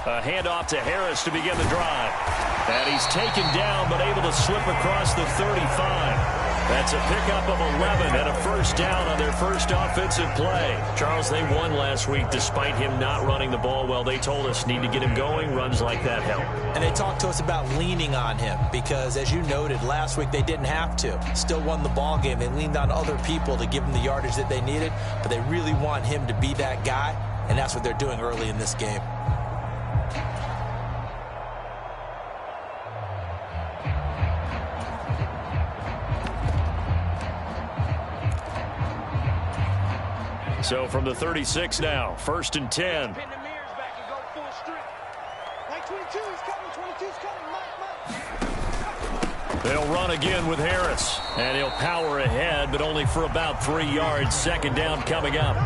A handoff to Harris to begin the drive. And he's taken down, but able to slip across the 35. That's a pickup of 11 and a first down on their first offensive play. Charles, they won last week despite him not running the ball well. They told us need to get him going. Runs like that help. And they talked to us about leaning on him because, as you noted, last week they didn't have to. Still won the ball game. They leaned on other people to give them the yardage that they needed, but they really want him to be that guy, and that's what they're doing early in this game. So from the 36 now, 1st and 10. They'll run again with Harris. And he'll power ahead, but only for about 3 yards. 2nd down coming up.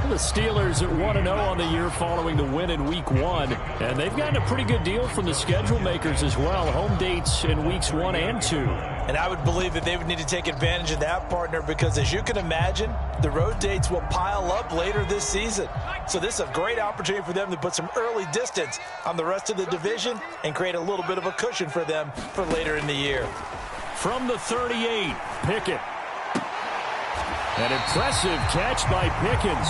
The Steelers at 1-0 on the year following the win in Week 1. And they've gotten a pretty good deal from the schedule makers as well. Home dates in Weeks 1 and 2. And I would believe that they would need to take advantage of that, partner, because as you can imagine, the road dates will pile up later this season. So this is a great opportunity for them to put some early distance on the rest of the division and create a little bit of a cushion for them for later in the year. From the 38, Pickett. An impressive catch by Pickens.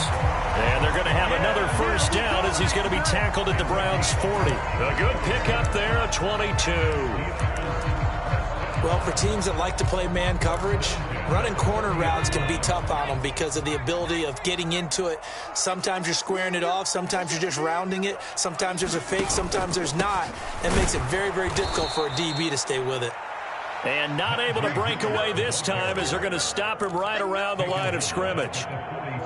And they're going to have another first down as he's going to be tackled at the Browns' 40. A good pickup there, a 22. Well, for teams that like to play man coverage, running corner routes can be tough on them because of the ability of getting into it. Sometimes you're squaring it off. Sometimes you're just rounding it. Sometimes there's a fake. Sometimes there's not. It makes it very, very difficult for a DB to stay with it. And not able to break away this time as they're going to stop him right around the line of scrimmage.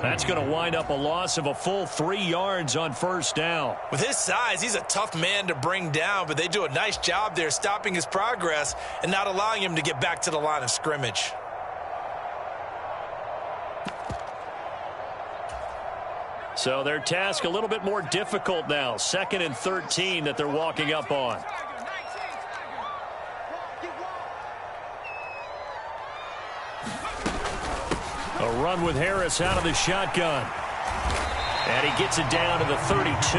That's going to wind up a loss of a full 3 yards on first down. With his size, he's a tough man to bring down, but they do a nice job there stopping his progress and not allowing him to get back to the line of scrimmage. So their task a little bit more difficult now. 2nd and 13 that they're walking up on. A run with Harris out of the shotgun. And he gets it down to the 32.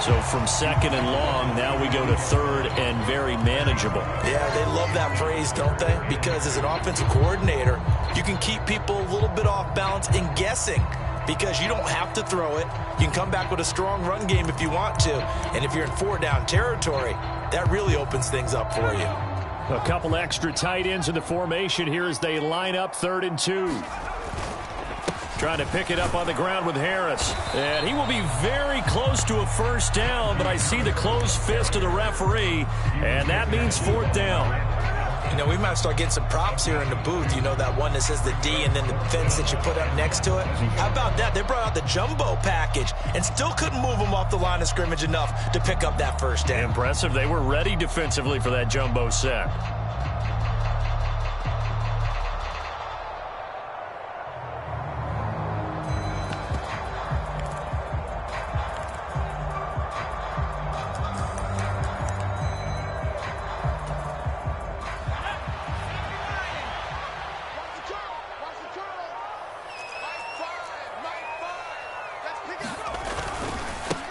So from 2nd and long, now we go to 3rd and very manageable. Yeah, they love that phrase, don't they? Because as an offensive coordinator, you can keep people a little bit off balance and guessing because you don't have to throw it. You can come back with a strong run game if you want to. And if you're in 4-down territory, that really opens things up for you. A couple extra tight ends in the formation here as they line up 3rd and 2. Trying to pick it up on the ground with Harris. And he will be very close to a first down, but I see the closed fist of the referee, and that means 4th down. You know, we might start getting some props here in the booth. You know, that one that says the D and then the fence that you put up next to it. How about that? They brought out the jumbo package and still couldn't move them off the line of scrimmage enough to pick up that first down. Impressive. They were ready defensively for that jumbo set.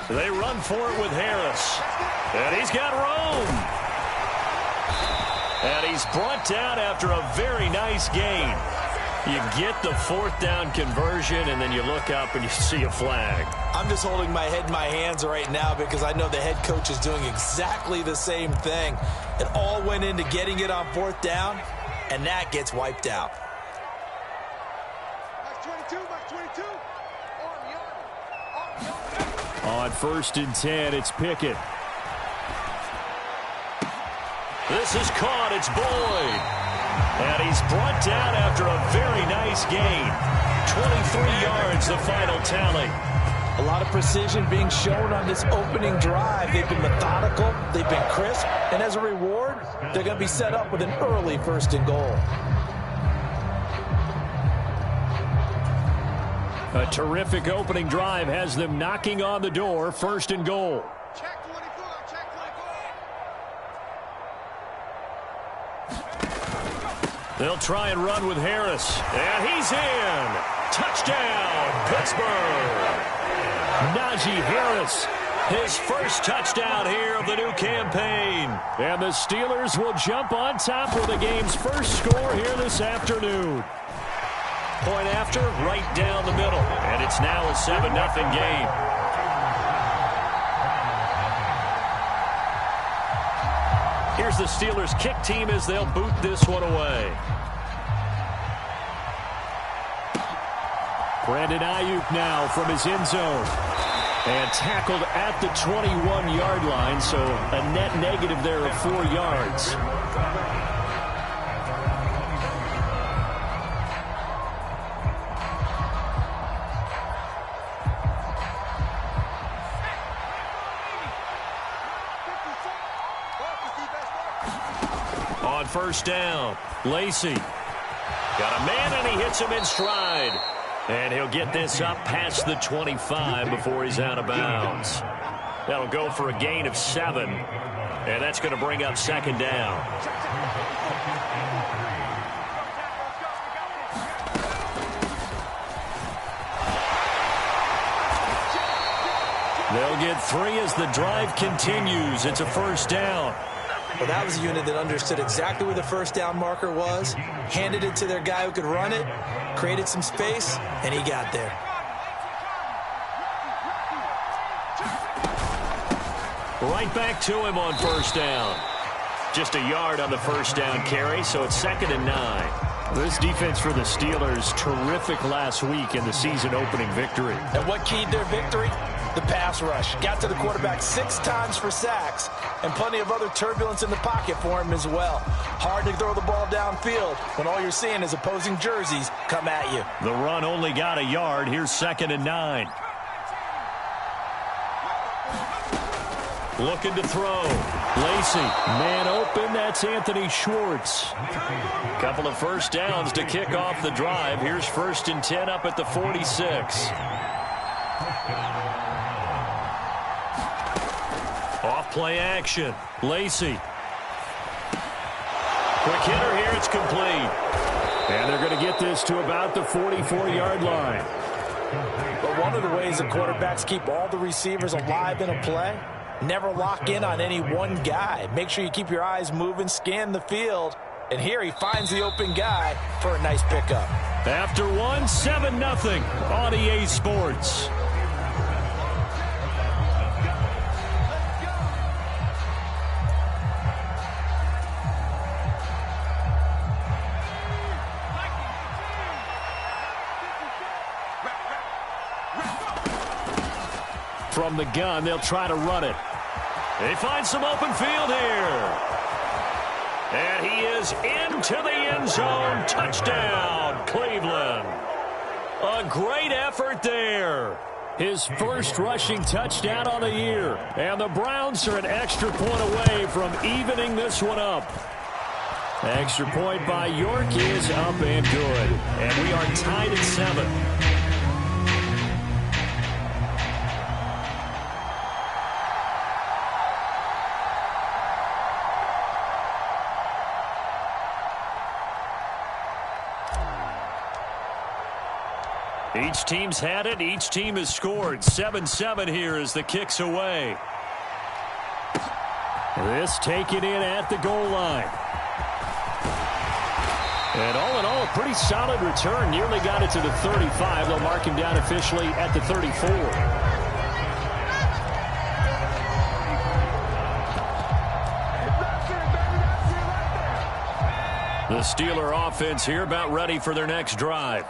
They run for it with Harris. And he's got room. And he's brought down after a very nice gain. You get the 4th down conversion, and then you look up and you see a flag. I'm just holding my head in my hands right now because I know the head coach is doing exactly the same thing. It all went into getting it on 4th down, and that gets wiped out. On 1st and 10, it's Pickett. This is caught. It's Boyd. And he's brought down after a very nice gain. 23 yards, the final tally. A lot of precision being shown on this opening drive. They've been methodical. They've been crisp. And as a reward, they're going to be set up with an early 1st and goal. A terrific opening drive has them knocking on the door. 1st and goal. They'll try and run with Harris. And he's in. Touchdown, Pittsburgh. Najee Harris, his first touchdown here of the new campaign. And the Steelers will jump on top with the game's first score here this afternoon. Point after, right down the middle. And it's now a 7-0 game. Here's the Steelers kick team as they'll boot this one away. Brandon Ayuk now from his end zone. And tackled at the 21-yard line, so a net negative there of 4 yards. On first down, Lacy. Got a man, and he hits him in stride. And he'll get this up past the 25 before he's out of bounds. That'll go for a gain of 7. And that's going to bring up second down. They'll get 3 as the drive continues. It's a first down. Well, that was a unit that understood exactly where the first down marker was, handed it to their guy who could run it, created some space, and he got there. Right back to him on first down. Just a yard on the first down carry, so it's 2nd and 9. This defense for the Steelers, terrific last week in the season-opening victory. And what keyed their victory? The pass rush. Got to the quarterback 6 times for sacks, and plenty of other turbulence in the pocket for him as well. Hard to throw the ball downfield when all you're seeing is opposing jerseys come at you. The run only got a yard. Here's 2nd and 9. Looking to throw. Lacy, man open. That's Anthony Schwartz. Couple of first downs to kick off the drive. Here's 1st and 10 up at the 46. Off play action. Lacy. Quick hitter here. It's complete. And they're going to get this to about the 44-yard line. But one of the ways the quarterbacks keep all the receivers alive in a play, never lock in on any one guy. Make sure you keep your eyes moving, scan the field. And here he finds the open guy for a nice pickup. After 1, 7-0 on EA Sports. From the gun, they'll try to run it. They find some open field here. And he is into the end zone. Touchdown, Cleveland. A great effort there. His first rushing touchdown on the year. And the Browns are an extra point away from evening this one up. Extra point by York is up and good. And we are tied at 7. Each team's had it. Each team has scored. 7-7 here as the kick's away. This taken in at the goal line. And all in all, a pretty solid return. Nearly got it to the 35. They'll mark him down officially at the 34. The Steeler offense here about ready for their next drive.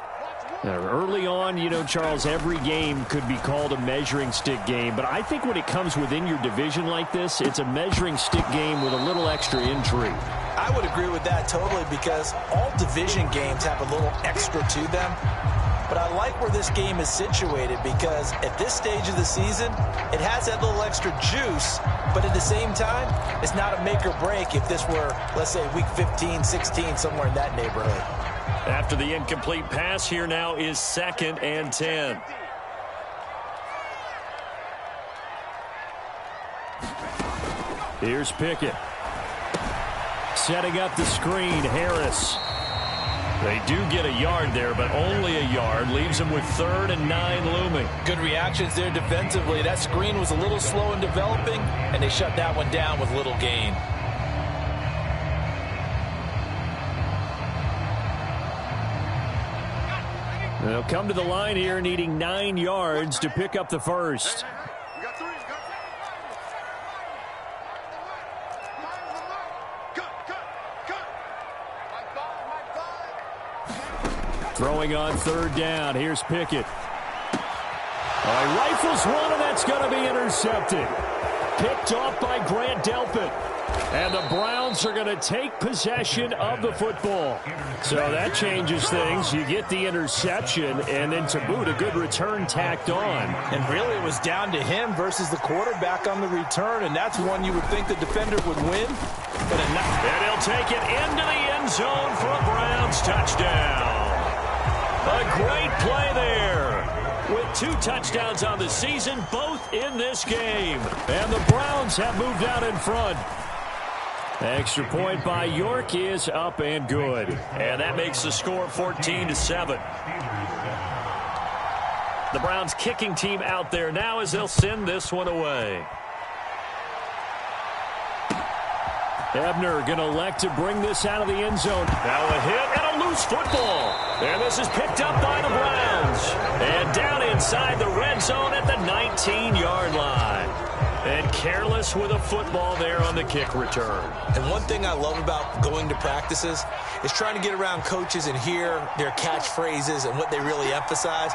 Early on, you know, Charles, every game could be called a measuring stick game. But I think when it comes within your division like this, it's a measuring stick game with a little extra intrigue. I would agree with that totally, because all division games have a little extra to them. But I like where this game is situated, because at this stage of the season, it has that little extra juice. But at the same time, it's not a make or break if this were, let's say, week 15, 16, somewhere in that neighborhood. After the incomplete pass, here now is 2nd and 10. Here's Pickett. Setting up the screen, Harris. They do get a yard there, but only a yard. Leaves them with 3rd and 9 looming. Good reactions there defensively. That screen was a little slow in developing, and they shut that one down with little gain. They'll come to the line here needing 9 yards to pick up the first. Throwing on 3rd down. Here's Pickett. Rifles one, and that's going to be intercepted. Picked off by Grant Delpit. And the Browns are going to take possession of the football. So that changes things. You get the interception, and then to boot, a good return tacked on. And really, it was down to him versus the quarterback on the return, and that's one you would think the defender would win. But and he'll take it into the end zone for a Browns touchdown. A great play there. With 2 touchdowns on the season, both in this game. And the Browns have moved out in front. Extra point by York is up and good. And that makes the score 14-7. The Browns kicking team out there now as they'll send this one away. Ebner going to elect to bring this out of the end zone. Now a hit and a loose football. And this is picked up by the Browns. And down inside the red zone at the 19-yard line. And careless with a football there on the kick return. And one thing I love about going to practices is trying to get around coaches and hear their catchphrases and what they really emphasize.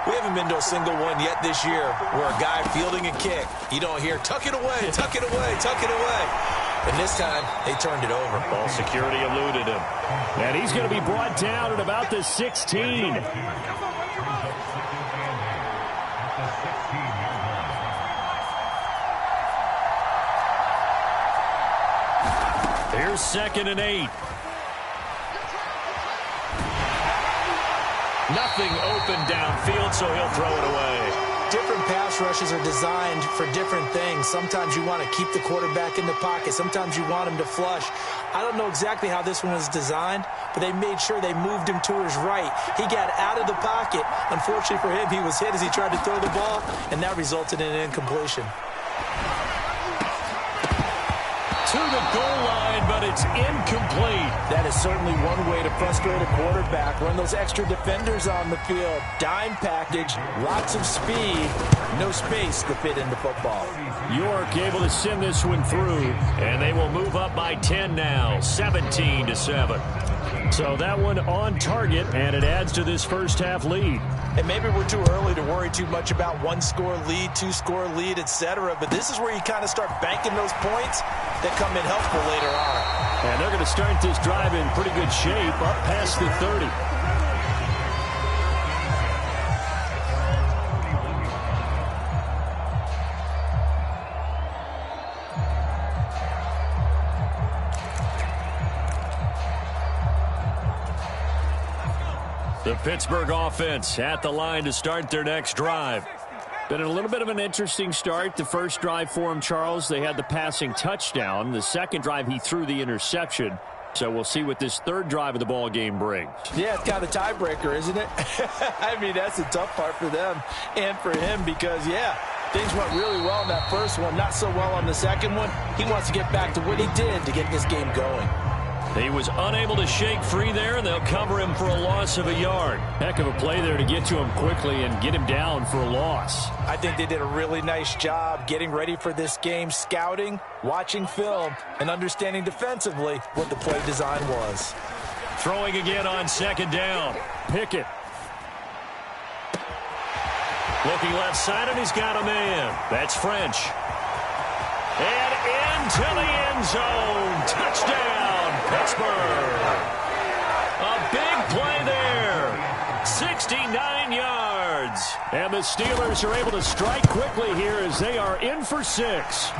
We haven't been to a single one yet this year where a guy fielding a kick, you don't hear, tuck it away, tuck it away, tuck it away. And this time, they turned it over. Ball security eluded him. And he's going to be brought down at about the 16. Here's 2nd and 8. Nothing open downfield, so he'll throw it away. Different pass rushes are designed for different things. Sometimes you want to keep the quarterback in the pocket. Sometimes you want him to flush. I don't know exactly how this one was designed, but they made sure they moved him to his right. He got out of the pocket. Unfortunately for him, he was hit as he tried to throw the ball, and that resulted in an incompletion. To the goal line, but it's incomplete. That is certainly one way to frustrate a quarterback. Run those extra defenders on the field. Dime package, lots of speed, no space to fit into football. York able to send this one through, and they will move up by 10 now, 17-7. So that one on target, and it adds to this first half lead. And maybe we're too early to worry too much about 1-score lead, 2-score lead, etc. But this is where you kind of start banking those points that come in helpful later on. And they're going to start this drive in pretty good shape, up past the 30. The Pittsburgh offense at the line to start their next drive. Been a little bit of an interesting start. The first drive for him, Charles, they had the passing touchdown. The second drive, he threw the interception. So we'll see what this third drive of the ball game brings. Yeah, it's kind of a tiebreaker, isn't it? I mean, that's the tough part for them and for him because, yeah, things went really well in that first one, not so well on the second one. He wants to get back to what he did to get this game going. He was unable to shake free there, and they'll cover him for a loss of a yard. Heck of a play there to get to him quickly and get him down for a loss. I think they did a really nice job getting ready for this game, scouting, watching film, and understanding defensively what the play design was. Throwing again on 2nd down. Pickett. Looking left side, and he's got a man. That's French. And into the end zone. Touchdown. Pittsburgh. A big play there. 69 yards. And the Steelers are able to strike quickly here as they are in for 6.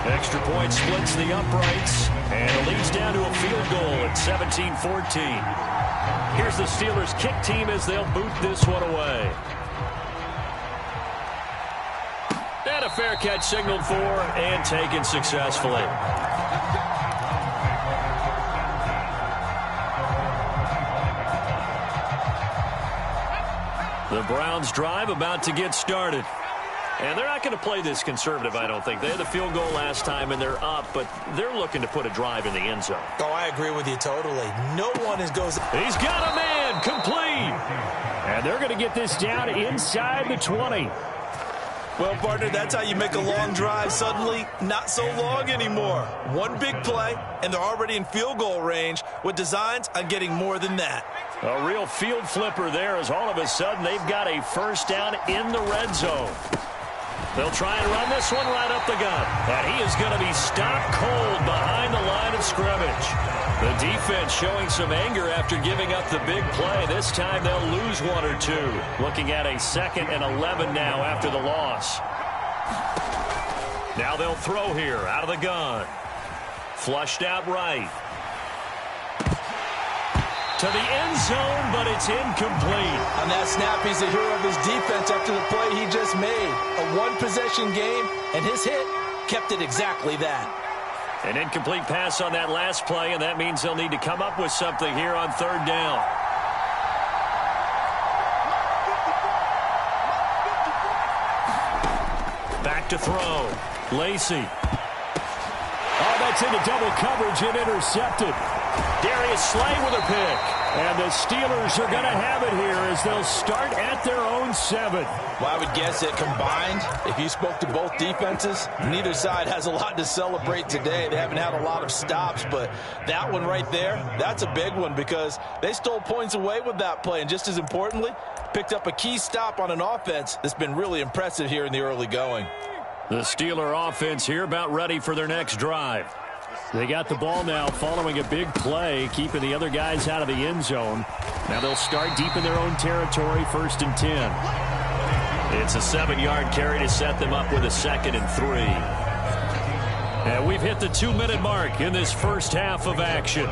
Extra point splits the uprights and leads down to a field goal at 17-14. Here's the Steelers kick team as they'll boot this one away. And a fair catch signaled for and taken successfully. The Browns drive about to get started. And they're not going to play this conservative, I don't think. They had the field goal last time, and they're up, but they're looking to put a drive in the end zone. Oh, I agree with you totally. No one goes. He's got a man, complete. And they're going to get this down inside the 20. Well, partner, that's how you make a long drive suddenly not so long anymore. One big play, and they're already in field goal range with designs on getting more than that. A real field flipper there as all of a sudden they've got a first down in the red zone. They'll try and run this one right up the gut. And he is going to be stopped cold behind the line of scrimmage. The defense showing some anger after giving up the big play. This time they'll lose one or two. Looking at a 2nd and 11 now after the loss. Now they'll throw here out of the gun. Flushed out right. To the end zone, but it's incomplete. On that snap, he's the hero of his defense after the play he just made. A one-possession game, and his hit kept it exactly that. An incomplete pass on that last play, and that means they'll need to come up with something here on 3rd down. Back to throw. Lacy. Oh, that's into double coverage and intercepted. Darius Slay with a pick. And the Steelers are going to have it here as they'll start at their own 7. Well, I would guess that combined, if you spoke to both defenses, neither side has a lot to celebrate today. They haven't had a lot of stops, but that one right there, that's a big one because they stole points away with that play. And just as importantly, picked up a key stop on an offense that's been really impressive here in the early going. The Steeler offense here about ready for their next drive. They got the ball now following a big play, keeping the other guys out of the end zone. Now they'll start deep in their own territory, 1st and 10. It's a 7-yard carry to set them up with a 2nd and 3. And we've hit the 2-minute mark in this first half of action.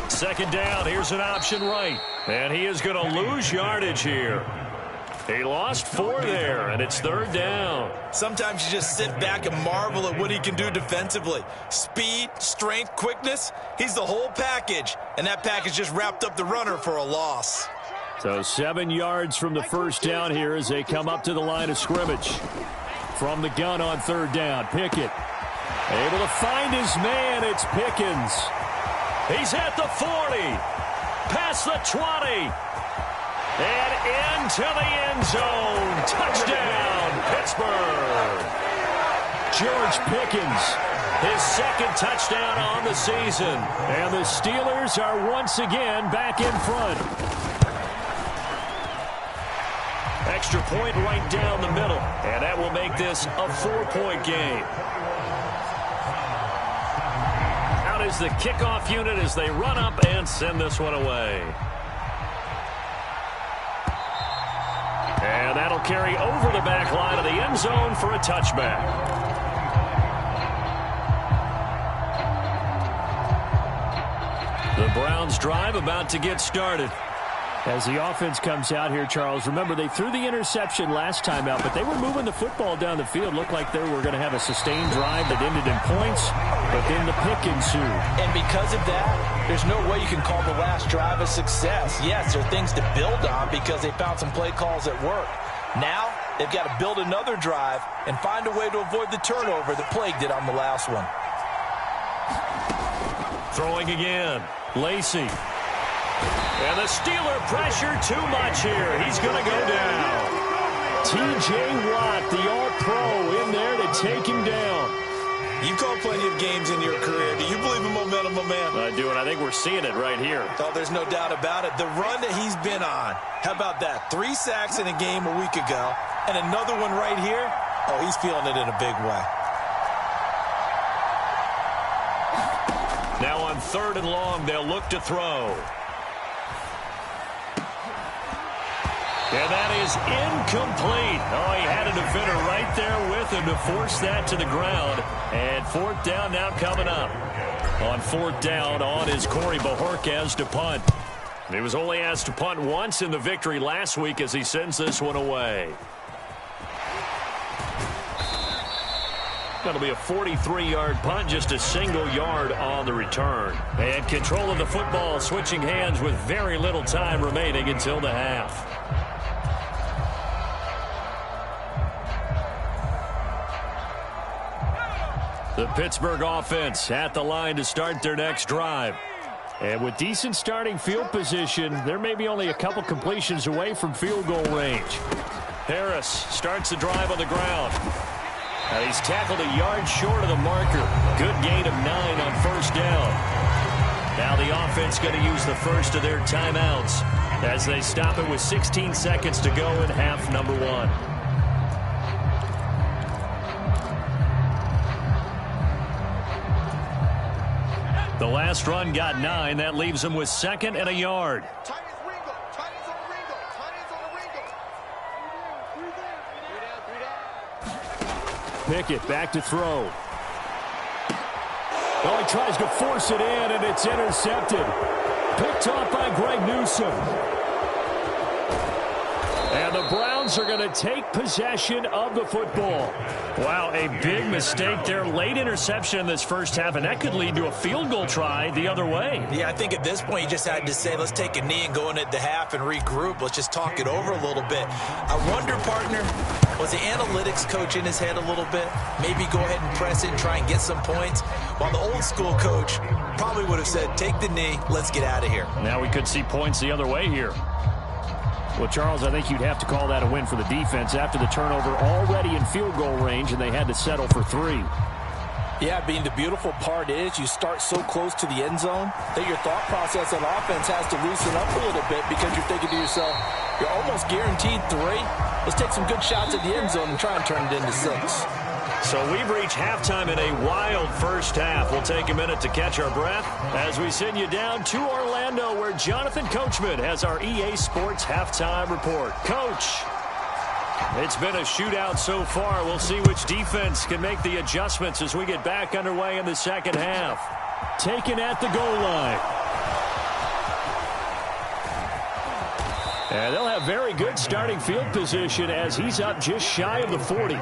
Second down, here's an option right. And he is going to lose yardage here. He lost 4 there, and it's 3rd down. Sometimes you just sit back and marvel at what he can do defensively. Speed, strength, quickness, he's the whole package. And that package just wrapped up the runner for a loss. So 7 yards from the first down here as they come up to the line of scrimmage. From the gun on 3rd down, Pickett. Able to find his man, it's Pickens. He's at the 40, past the 20, and into the end zone. Touchdown, Pittsburgh. George Pickens, his 2nd touchdown on the season. And the Steelers are once again back in front. Extra point right down the middle, and that will make this a 4-point game. Is the kickoff unit as they run up and send this one away. And that'll carry over the back line of the end zone for a touchback. The Browns drive about to get started. As the offense comes out here, Charles, remember they threw the interception last time out, but they were moving the football down the field. Looked like they were going to have a sustained drive that ended in points, but then the pick ensued. And because of that, there's no way you can call the last drive a success. Yes, there are things to build on because they found some play calls that work. Now, they've got to build another drive and find a way to avoid the turnover that plagued it on the last one. Throwing again, Lacy. And the Steeler pressure too much here. He's going to go down. T.J. Watt, the All-Pro, in there to take him down. You've called plenty of games in your career. Do you believe in momentum, my man? I do, and I think we're seeing it right here. Oh, there's no doubt about it. The run that he's been on. How about that? 3 sacks in a game a week ago, and another one right here. Oh, he's feeling it in a big way. Now on 3rd and long, they'll look to throw. And that is incomplete. Oh, he had a defender right there with him to force that to the ground. And fourth down now coming up. On fourth down, on is Corey Bojorquez to punt. He was only asked to punt once in the victory last week as he sends this one away. That'll be a 43-yard punt, just a single yard on the return. And control of the football switching hands with very little time remaining until the half. The Pittsburgh offense at the line to start their next drive. And with decent starting field position, there may be only a couple completions away from field goal range. Harris starts the drive on the ground. He's tackled a yard short of the marker. Good gain of 9 on first down. Now the offense going to use the first of their timeouts as they stop it with 16 seconds to go in half number 1. The last run got 9. That leaves them with 2nd and a yard. Pickett back to throw. Oh, he tries to force it in, and it's intercepted. Picked off by Greg Newsome. And the Browns are going to take possession of the football. Wow, a big mistake there. Late interception in this first half, and that could lead to a field goal try the other way. Yeah, I think at this point you just had to say, let's take a knee and go into the half and regroup. Let's just talk it over a little bit. I wonder, partner, was the analytics coach in his head a little bit? Maybe go ahead and press it and try and get some points? While the old school coach probably would have said, take the knee, let's get out of here. Now we could see points the other way here. Well, Charles, I think you'd have to call that a win for the defense after the turnover already in field goal range, and they had to settle for 3. Yeah, being the beautiful part is you start so close to the end zone that your thought process on offense has to loosen up a little bit because you're thinking to yourself, you're almost guaranteed 3. Let's take some good shots at the end zone and try and turn it into 6. So we've reached halftime in a wild first half. We'll take a minute to catch our breath as we send you down to Orlando, where Jonathan Coachman has our EA Sports halftime report. Coach, it's been a shootout so far. We'll see which defense can make the adjustments as we get back underway in the second half. Taken at the goal line. And they'll have very good starting field position as he's up just shy of the 40.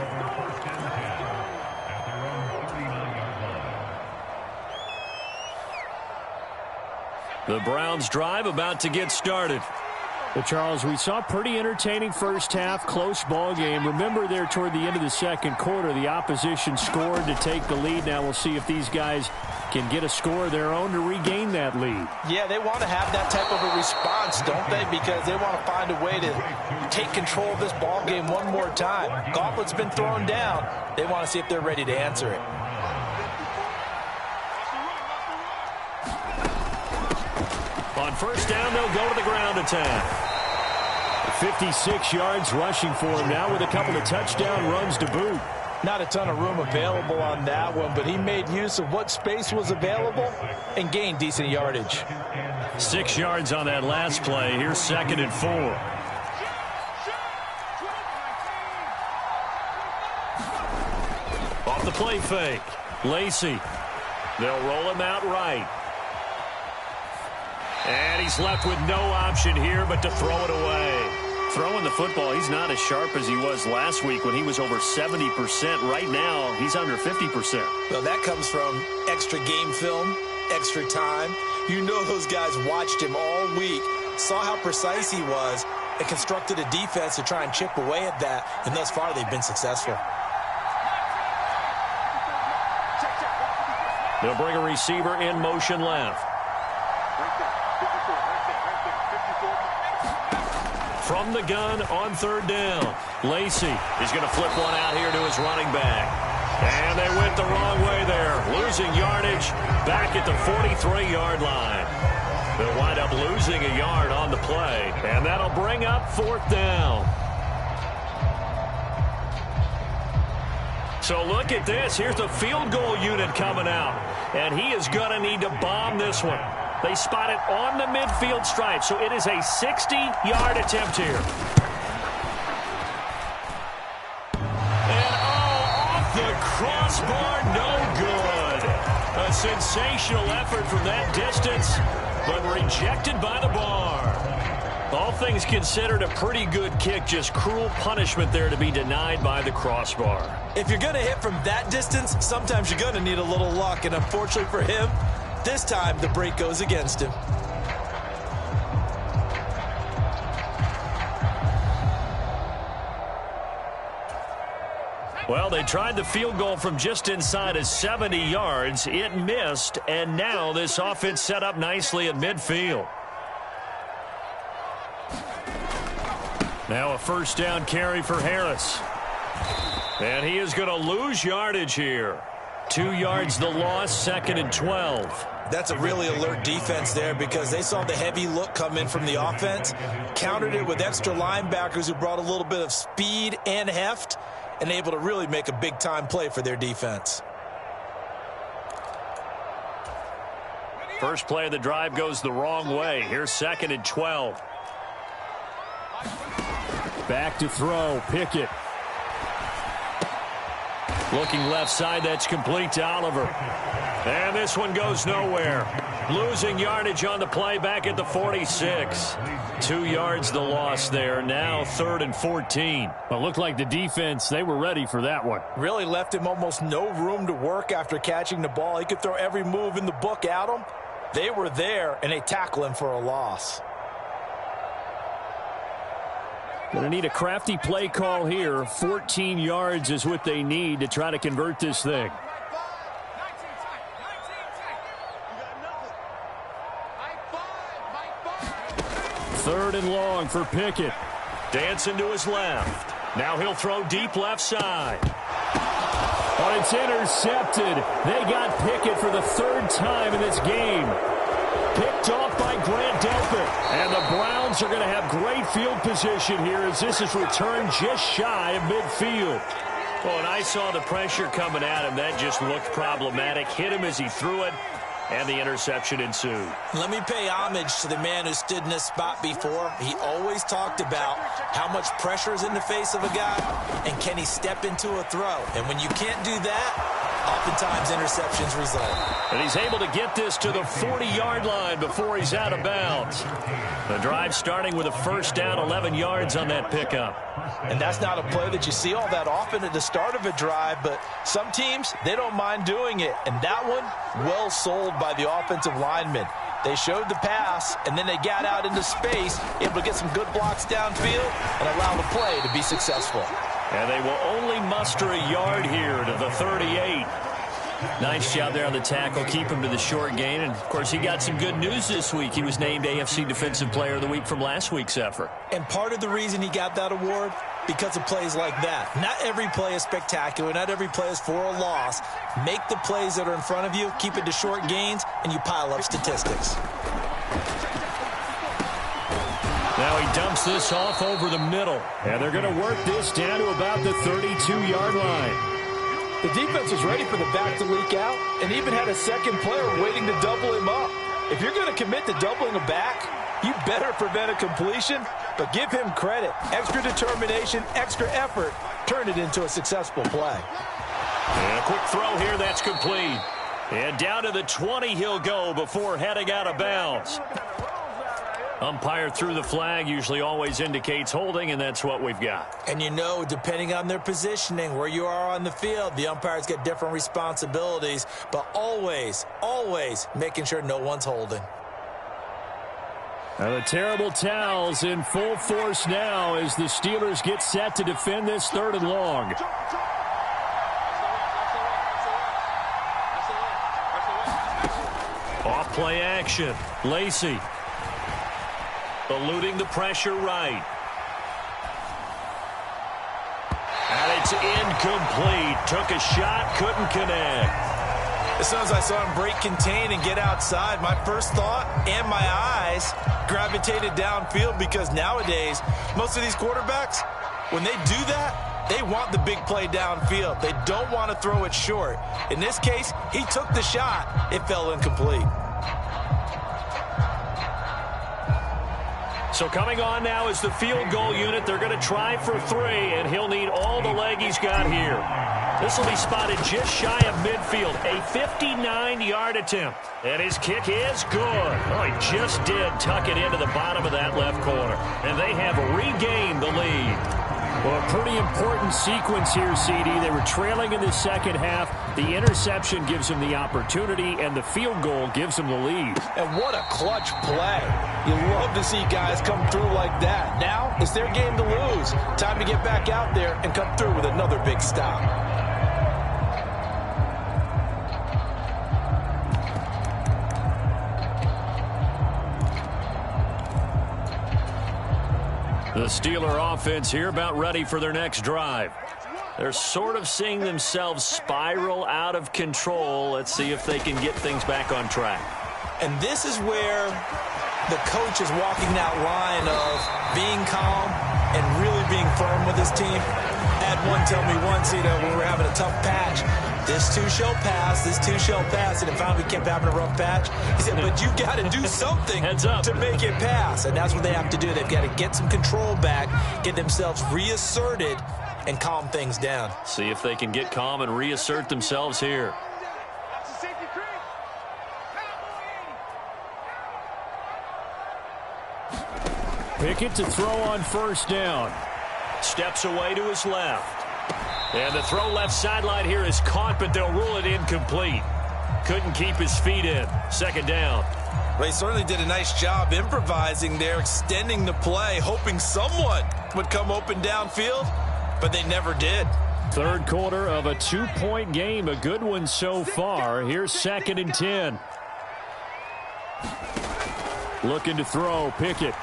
The Browns drive about to get started. Well, Charles, we saw a pretty entertaining first half, close ball game. Remember there toward the end of the second quarter, the opposition scored to take the lead. Now we'll see if these guys can get a score of their own to regain that lead. Yeah, they want to have that type of a response, don't they? Because they want to find a way to take control of this ball game one more time. Gauntlet's been thrown down. They want to see if they're ready to answer it. On first down, they'll go to the ground attack. 56 yards rushing for him now with a couple of touchdown runs to boot. Not a ton of room available on that one, but he made use of what space was available and gained decent yardage. 6 yards on that last play. Here's 2nd and 4. Off the play fake. Lacy. They'll roll him out right. And he's left with no option here but to throw it away. Throwing the football, he's not as sharp as he was last week when he was over 70%. Right now, he's under 50%. Well, that comes from extra game film, extra time. You know those guys watched him all week, saw how precise he was, and constructed a defense to try and chip away at that, and thus far they've been successful. They'll bring a receiver in motion left. From the gun on third down. Lacy is going to flip one out here to his running back. And they went the wrong way there. Losing yardage back at the 43-yard line. They'll wind up losing a yard on the play. And that'll bring up fourth down. So look at this. Here's the field goal unit coming out. And he is going to need to bomb this one. They spot it on the midfield stripe, so it is a 60-yard attempt here. the crossbar, no good. A sensational effort from that distance, but rejected by the bar. All things considered, a pretty good kick, just cruel punishment there to be denied by the crossbar. If you're going to hit from that distance, sometimes you're going to need a little luck, and unfortunately for him, this time the break goes against him. Well, they tried the field goal from just inside of 70 yards. It missed, and now this offense set up nicely at midfield. Now a first down carry for Harris. And he is going to lose yardage here. 2 yards the loss, 2nd and 12. That's a really alert defense there because they saw the heavy look come in from the offense, countered it with extra linebackers who brought a little bit of speed and heft, and able to really make a big-time play for their defense. First play of the drive goes the wrong way. Here's 2nd and 12. Back to throw, Pickett. Looking left side, that's complete to Oliver. And this one goes nowhere. Losing yardage on the play back at the 46. 2 yards the loss there. Now 3rd and 14. Well, looked like the defense, they were ready for that one. Really left him almost no room to work after catching the ball. He could throw every move in the book at him. They were there, and they tackle him for a loss. Going to need a crafty play call here. 14 yards is what they need to try to convert this thing. Third and long for Pickett. Dancing to his left. Now he'll throw deep left side. Oh, it's intercepted. They got Pickett for the 3rd time in this game. Picked off by Grant Delpit. And the Browns are going to have great field position here as this is returned just shy of midfield. Well, and I saw the pressure coming at him. That just looked problematic. Hit him as he threw it, and the interception ensued. Let me pay homage to the man who stood in this spot before. He always talked about how much pressure is in the face of a guy, and can he step into a throw. And when you can't do that, oftentimes interceptions result. And he's able to get this to the 40-yard line before he's out of bounds. The drive starting with a first down, 11 yards on that pickup. And that's not a play that you see all that often at the start of a drive, but some teams, they don't mind doing it. And that one, well sold by the offensive lineman. They showed the pass, and then they got out into space, able to get some good blocks downfield and allow the play to be successful. And they will only muster a yard here to the 38. Nice job there on the tackle. Keep him to the short gain. And, of course, he got some good news this week. He was named AFC Defensive Player of the Week from last week's effort. And part of the reason he got that award, because of plays like that. Not every play is spectacular. Not every play is for a loss. Make the plays that are in front of you, keep it to short gains, and you pile up statistics. Now he dumps this off over the middle. And they're going to work this down to about the 32-yard line. The defense was ready for the back to leak out and even had a second player waiting to double him up. If you're going to commit to doubling a back, you better prevent a completion, but give him credit. Extra determination, extra effort, turn it into a successful play. And a quick throw here, that's complete. And down to the 20 he'll go before heading out of bounds. Umpire threw the flag, usually always indicates holding, and that's what we've got. And you know, depending on their positioning, where you are on the field, the umpires get different responsibilities, but always, always making sure no one's holding. Now the terrible towels in full force now as the Steelers get set to defend this 3rd and long. Off play action. Lacy. Eluding the pressure right. And it's incomplete. Took a shot, couldn't connect. As soon as I saw him break contain and get outside, my first thought and my eyes gravitated downfield because nowadays, most of these quarterbacks, when they do that, they want the big play downfield. They don't want to throw it short. In this case, he took the shot. It fell incomplete. So coming on now is the field goal unit. They're going to try for 3, and he'll need all the leg he's got here. This will be spotted just shy of midfield. A 59-yard attempt. And his kick is good. Oh, he just did tuck it into the bottom of that left corner. And they have regained the lead. Well, a pretty important sequence here, CD. They were trailing in the second half. The interception gives them the opportunity, and the field goal gives them the lead. And what a clutch play. You love to see guys come through like that. Now it's their game to lose. Time to get back out there and come through with another big stop. The Steeler offense here about ready for their next drive. They're sort of seeing themselves spiral out of control. Let's see if they can get things back on track. And this is where the coach is walking that line of being calm and really being firm with his team. I had one tell me once, when we were having a tough patch, this too shall pass, this too shall pass, and it finally kept having a rough patch. He said, but you got to do something to make it pass, and that's what they have to do. They've got to get some control back, get themselves reasserted, and calm things down. See if they can get calm and reassert themselves here. Pickett to throw on first down. Steps away to his left. And the throw left sideline here is caught, but they'll rule it incomplete. Couldn't keep his feet in. Second down. Well, he certainly did a nice job improvising there, extending the play, hoping someone would come open downfield, but they never did. Third quarter of a 2-point game. A good one so far. Here's 2nd and 10. Looking to throw. Pickett.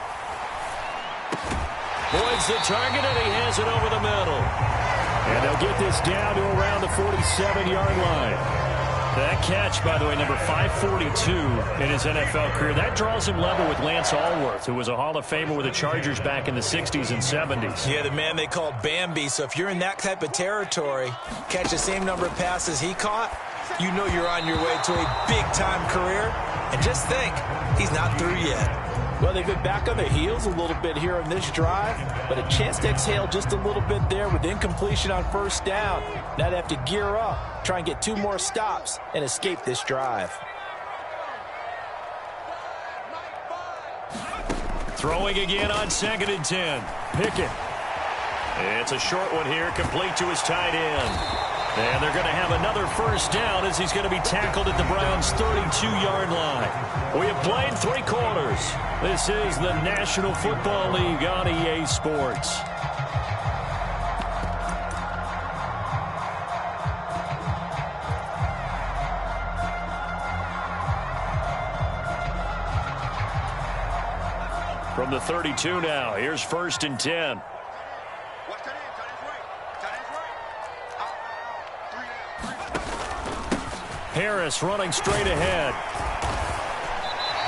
Boyd's the target, and he has it over the middle. And they'll get this down to around the 47-yard line. That catch, by the way, number 542 in his NFL career. That draws him level with Lance Allworth, who was a Hall of Famer with the Chargers back in the 60s and 70s. Yeah, the man they called Bambi. So if you're in that type of territory, catch the same number of passes he caught, you know you're on your way to a big-time career. And just think, he's not through yet. Well, they've been back on their heels a little bit here on this drive, but a chance to exhale just a little bit there with incompletion on first down. Now they have to gear up, try and get 2 more stops, and escape this drive. Throwing again on 2nd and 10. Pickett. It's a short one here, complete to his tight end. And they're going to have another first down as he's going to be tackled at the Browns' 32-yard line. We have played 3 quarters. This is the National Football League on EA Sports. From the 32 now, here's 1st and 10. Harris running straight ahead.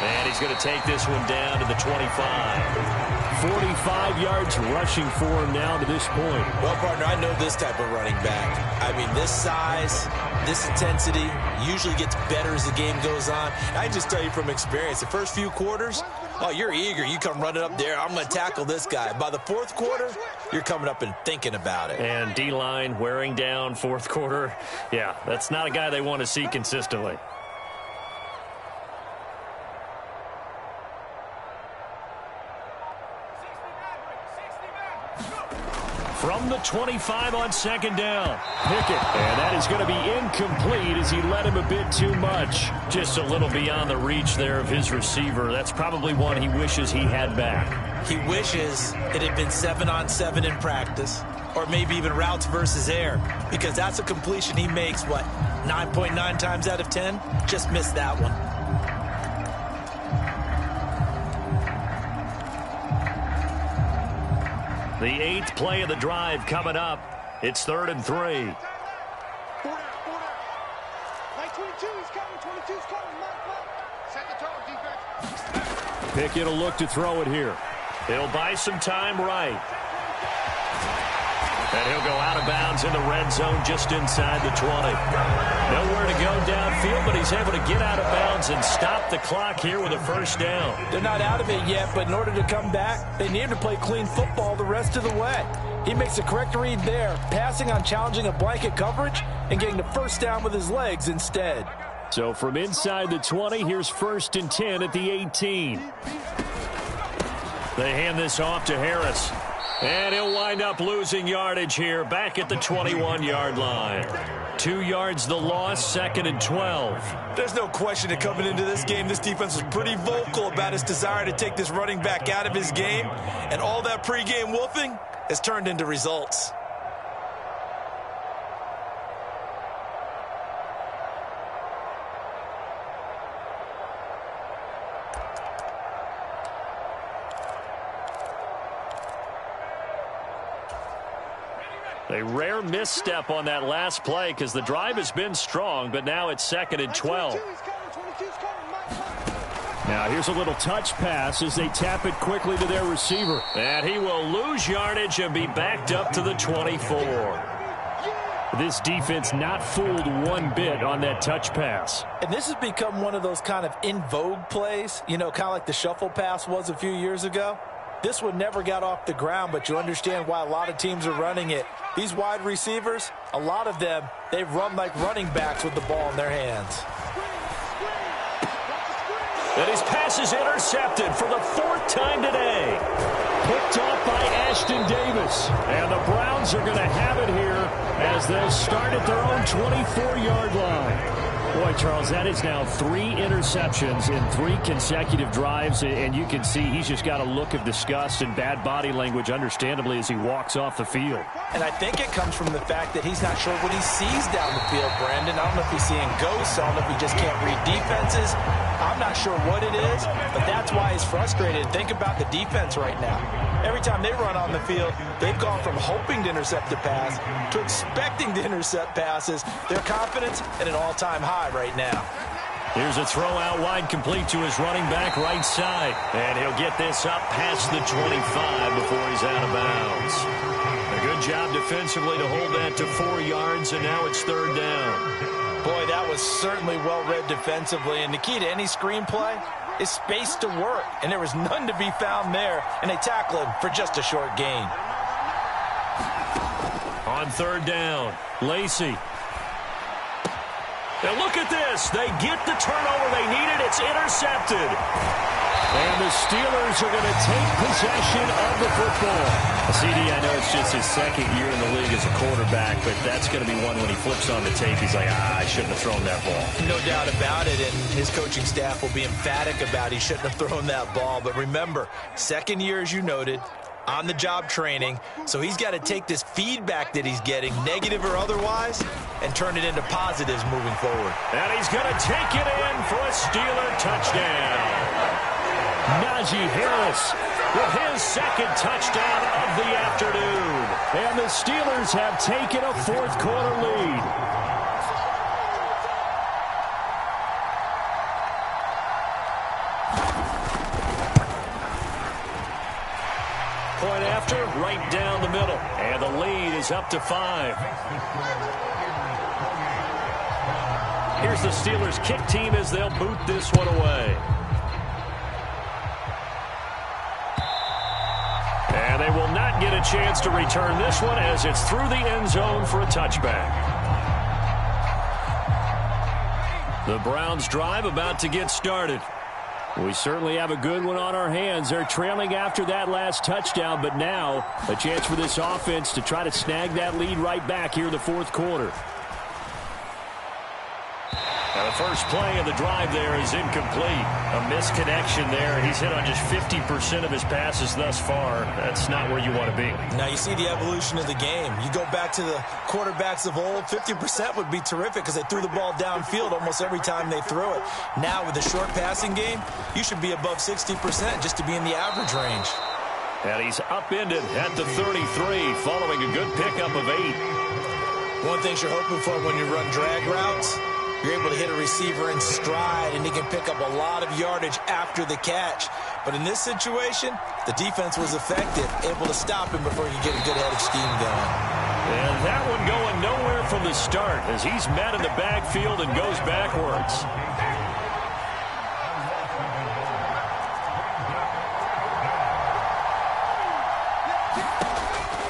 And he's going to take this one down to the 25. 45 yards rushing for him now to this point. Well, partner, I know this type of running back. I mean, this size, this intensity usually gets better as the game goes on. I can just tell you from experience, the first few quarters, oh, you're eager. You come running up there. I'm going to tackle this guy. By the 4th quarter, you're coming up and thinking about it. And D-line wearing down 4th quarter. Yeah, that's not a guy they want to see consistently. From the 25 on 2nd down. Pickett. And that is going to be incomplete as he led him a bit too much. Just a little beyond the reach there of his receiver. That's probably one he wishes he had back. He wishes it had been 7-on-7 in practice, or maybe even routes versus air, because that's a completion he makes, 9.9 times out of 10? Just missed that one. The 8th play of the drive coming up. It's 3rd and 3. Pickett will look to throw it here. He'll buy some time right. And he'll go out of bounds in the red zone just inside the 20. Nowhere to go downfield, but he's able to get out of bounds and stop the clock here with a first down. They're not out of it yet, but in order to come back, they need to play clean football the rest of the way. He makes a correct read there, passing on challenging a blanket coverage and getting the first down with his legs instead. So from inside the 20, here's 1st and 10 at the 18. They hand this off to Harris. And he'll wind up losing yardage here back at the 21-yard line. 2 yards the loss, 2nd and 12. There's no question that coming into this game, this defense was pretty vocal about its desire to take this running back out of his game. And all that pregame wolfing has turned into results. A rare misstep on that last play because the drive has been strong, but now it's 2nd and 12. Now here's a little touch pass as they tap it quickly to their receiver. And he will lose yardage and be backed up to the 24. This defense not fooled one bit on that touch pass. And this has become one of those kind of in vogue plays, you know, kind of like the shuffle pass was a few years ago. This one never got off the ground, but you understand why a lot of teams are running it. These wide receivers, a lot of them, they run like running backs with the ball in their hands. And his pass is intercepted for the 4th time today. Picked off by Ashton Davis. And the Browns are going to have it here as they'll start at their own 24-yard line. Boy, Charles, that is now 3 interceptions in 3 consecutive drives, and you can see he's just got a look of disgust and bad body language, understandably, as he walks off the field. And I think it comes from the fact that he's not sure what he sees down the field, Brandon. I don't know if he's seeing ghosts. I don't know if he just can't read defenses. I'm not sure what it is, but that's why he's frustrated. Think about the defense right now. Every time they run on the field, they've gone from hoping to intercept a pass to expecting to intercept passes. Their confidence at an all-time high right now. Here's a throw out wide, complete to his running back right side. And he'll get this up past the 25 before he's out of bounds. A good job defensively to hold that to 4 yards, and now it's 3rd down. Boy, that was certainly well-read defensively, and the key to any screenplay is space to work, and there was none to be found there, and they tackle him for just a short gain. On 3rd down, Lacy. Now look at this. They get the turnover they needed. It's intercepted. And the Steelers are going to take possession of the football. CD, I know it's just his 2nd year in the league as a quarterback, but that's going to be one when he flips on the tape. He's like, I shouldn't have thrown that ball. No doubt about it, and his coaching staff will be emphatic about he shouldn't have thrown that ball. But remember, 2nd year, as you noted, on-the-job training, so he's got to take this feedback that he's getting, negative or otherwise, and turn it into positives moving forward. And he's going to take it in for a Steeler touchdown. Najee Harris with his 2nd touchdown of the afternoon. And the Steelers have taken a 4th quarter lead. Point after, right down the middle. And the lead is up to 5. Here's the Steelers kick team as they'll boot this one away. And they will not get a chance to return this one as it's through the end zone for a touchback. The Browns drive about to get started. We certainly have a good one on our hands. They're trailing after that last touchdown, but now a chance for this offense to try to snag that lead right back here in the 4th quarter. Now the first play of the drive there is incomplete. A misconnection there. He's hit on just 50% of his passes thus far. That's not where you want to be. Now you see the evolution of the game. You go back to the quarterbacks of old, 50% would be terrific because they threw the ball downfield almost every time they threw it. Now with the short passing game, you should be above 60% just to be in the average range. And he's upended at the 33 following a good pickup of 8. One thing you're hoping for when you run drag routes, You're able to hit a receiver in stride, and he can pick up a lot of yardage after the catch. But in this situation, the defense was effective, able to stop him before he could get a good head of steam going. And that one going nowhere from the start as he's met in the backfield and goes backwards.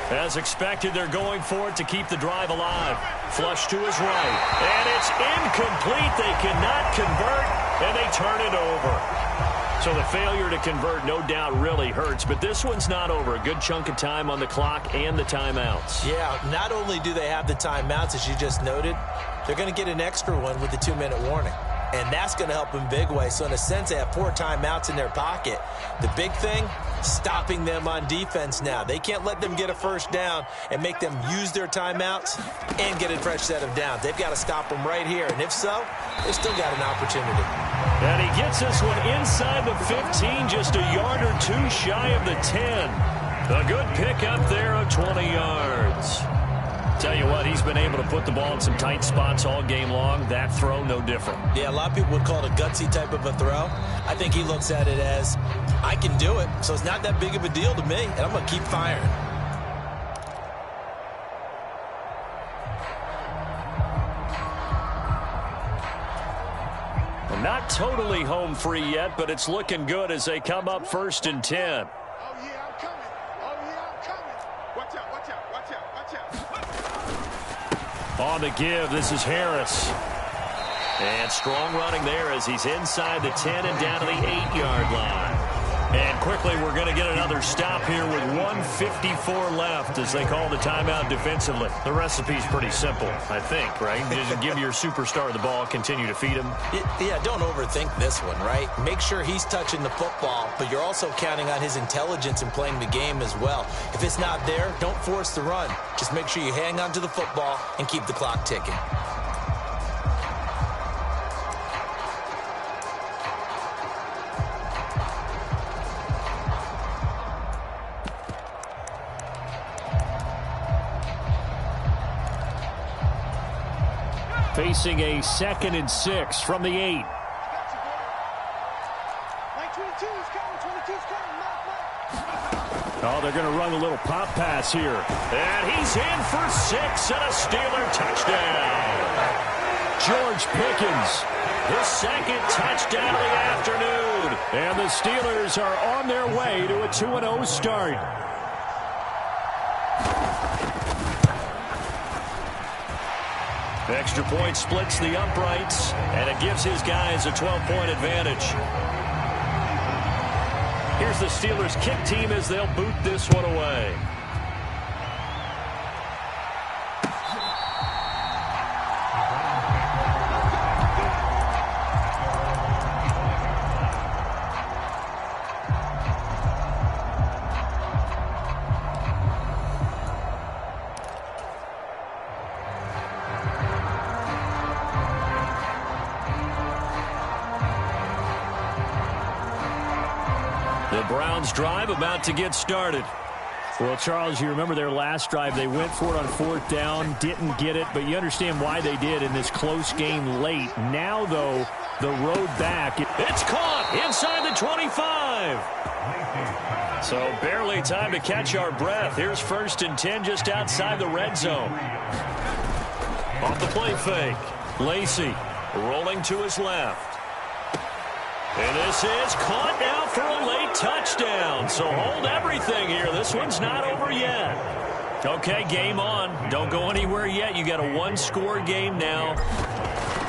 As expected, they're going for it to keep the drive alive. Flush to his right. And it's incomplete. They cannot convert, and they turn it over. So the failure to convert, no doubt, really hurts. But this one's not over. A good chunk of time on the clock and the timeouts. Yeah, not only do they have the timeouts, as you just noted, they're going to get an extra one with the 2-minute warning. And that's going to help in big way. So in a sense, they have 4 timeouts in their pocket. The big thing, stopping them on defense now. They can't let them get a first down and make them use their timeouts and get a fresh set of downs. They've got to stop them right here. And if so, they've still got an opportunity. And he gets this one inside the 15, just a yard or 2 shy of the 10. A good pickup there of 20 yards. Tell you what, he's been able to put the ball in some tight spots all game long. That throw, no different. Yeah, a lot of people would call it a gutsy type of a throw. I think he looks at it as, I can do it, so it's not that big of a deal to me, and I'm going to keep firing. Well, not totally home free yet, but it's looking good as they come up 1st and 10. On the give, this is Harris. And strong running there as he's inside the 10 and down to the 8-yard line. And quickly, we're going to get another stop here with 1:54 left as they call the timeout defensively. The recipe's pretty simple, I think, right? Just give your superstar the ball, continue to feed him. Yeah, don't overthink this one, right? Make sure he's touching the football, but you're also counting on his intelligence in playing the game as well. If it's not there, don't force the run. Just make sure you hang on to the football and keep the clock ticking. Facing a 2nd and 6 from the 8. Oh, they're going to run a little pop pass here. And he's in for 6 and a Steeler touchdown. George Pickens, His 2nd touchdown of the afternoon. and the Steelers are on their way to a 2-0 start. Extra point splits the uprights, and it gives his guys a 12-point advantage. Here's the Steelers kick team as they'll boot this one away. The Browns drive about to get started. Well, Charles, you remember their last drive. They went for it on 4th down, didn't get it, but you understand why they did in this close game late. Now, though, the road back. It's caught inside the 25. So barely time to catch our breath. Here's 1st and 10 just outside the red zone. Off the play fake. Lacy rolling to his left. And this is caught now for a late touchdown. So hold everything here. This one's not over yet. Okay, game on. Don't go anywhere yet. You got a 1-score game now.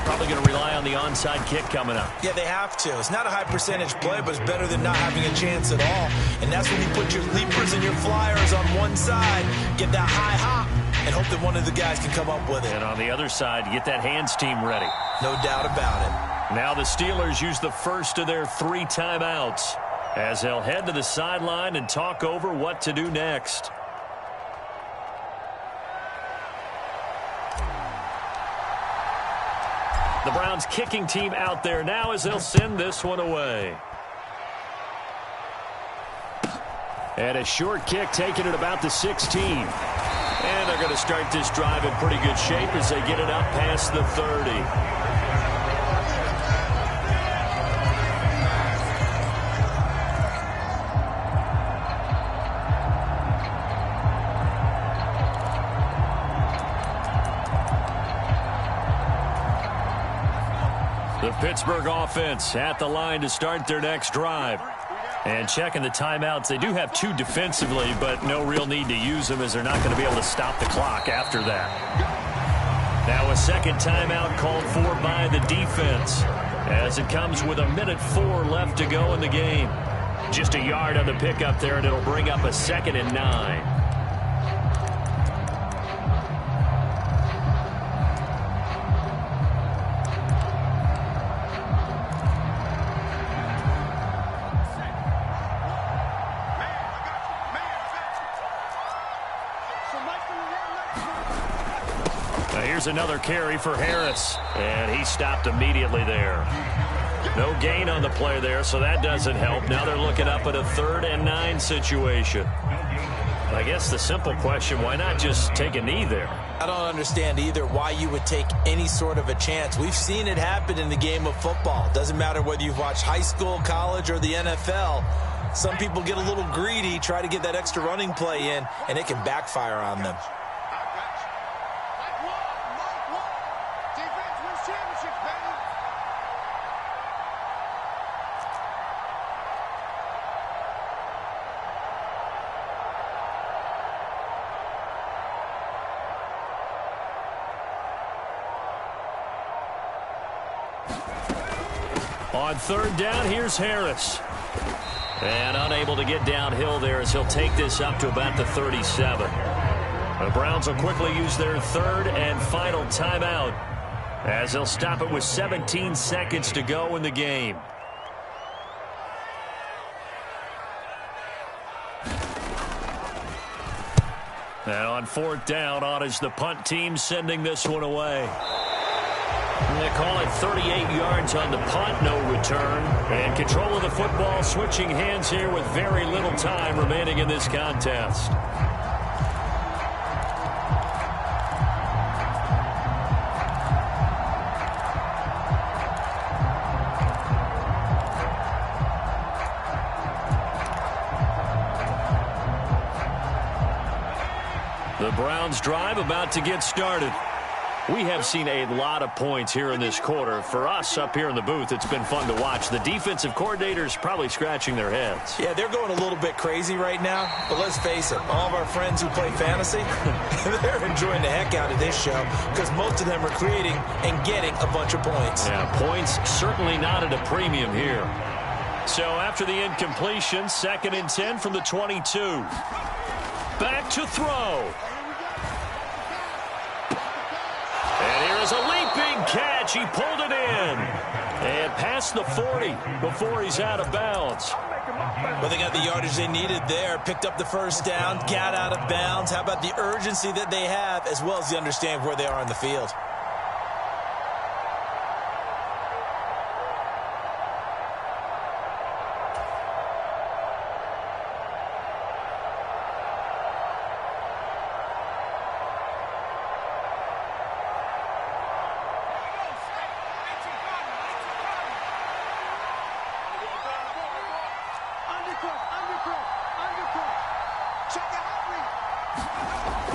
Probably going to rely on the onside kick coming up. Yeah, they have to. It's not a high percentage play, but it's better than not having a chance at all. And that's when you put your leapers and your flyers on one side, get that high hop, and hope that one of the guys can come up with it. And on the other side, get that hands team ready. No doubt about it. Now the Steelers use the first of their 3 timeouts as they'll head to the sideline and talk over what to do next. The Browns kicking team out there now as they'll send this one away. And a short kick taken at about the 16. And they're going to start this drive in pretty good shape as they get it up past the 30. The Pittsburgh offense at the line to start their next drive. And checking the timeouts, they do have 2 defensively, but no real need to use them as they're not going to be able to stop the clock after that. Now a second timeout called for by the defense as it comes with 1:04 left to go in the game. Just a yard on the pickup there, and it'll bring up a 2nd and 9. Here's another carry for Harris, and he stopped immediately there. No gain on the play there, so that doesn't help. Now they're looking up at a 3rd and 9 situation. I guess the simple question, why not just take a knee there? I don't understand either why you would take any sort of a chance. We've seen it happen in the game of football. Doesn't matter whether you've watched high school, college, or the NFL. Some people get a little greedy, try to get that extra running play in, and it can backfire on them. On 3rd down, here's Harris. And unable to get downhill there as he'll take this up to about the 37. The Browns will quickly use their 3rd and final timeout as they'll stop it with 17 seconds to go in the game. Now on 4th down, on is the punt team sending this one away. They call it 38 yards on the punt, no return. And control of the football switching hands here with very little time remaining in this contest. The Browns drive about to get started. We have seen a lot of points here in this quarter. For us up here in the booth, it's been fun to watch. The defensive coordinators probably scratching their heads. Yeah, they're going a little bit crazy right now. But let's face it, all of our friends who play fantasy, they're enjoying the heck out of this show because most of them are creating and getting a bunch of points. Yeah, points certainly not at a premium here. So after the incompletion, 2nd and 10 from the 22. Back to throw. And here's a leaping catch. He pulled it in. And past the 40 before he's out of bounds. Well, they got the yardage they needed there. Picked up the 1st down, got out of bounds. How about the urgency that they have as well as the understanding of where they are on the field?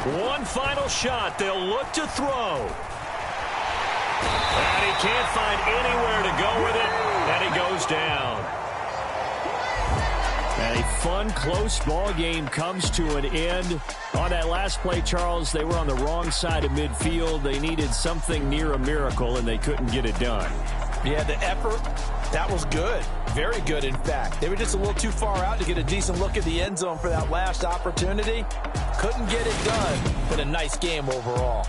One final shot. They'll look to throw. And he can't find anywhere to go with it. And he goes down. And a fun, close ball game comes to an end. On that last play, Charles, they were on the wrong side of midfield. They needed something near a miracle, and they couldn't get it done. Yeah, the effort, that was good. Very good, in fact. They were just a little too far out to get a decent look at the end zone for that last opportunity. Couldn't get it done, but a nice game overall.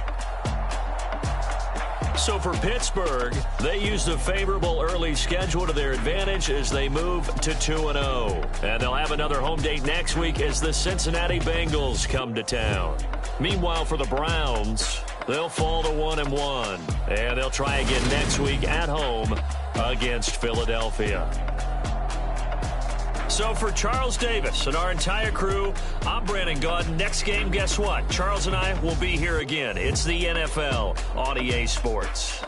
So for Pittsburgh, they used a favorable early schedule to their advantage as they move to 2-0. And they'll have another home date next week as the Cincinnati Bengals come to town. Meanwhile, for the Browns, they'll fall to 1-1. And they'll try again next week at home against Philadelphia. So for Charles Davis and our entire crew, I'm Brandon Gaudin. Next game, guess what? Charles and I will be here again. It's the NFL on EA Sports.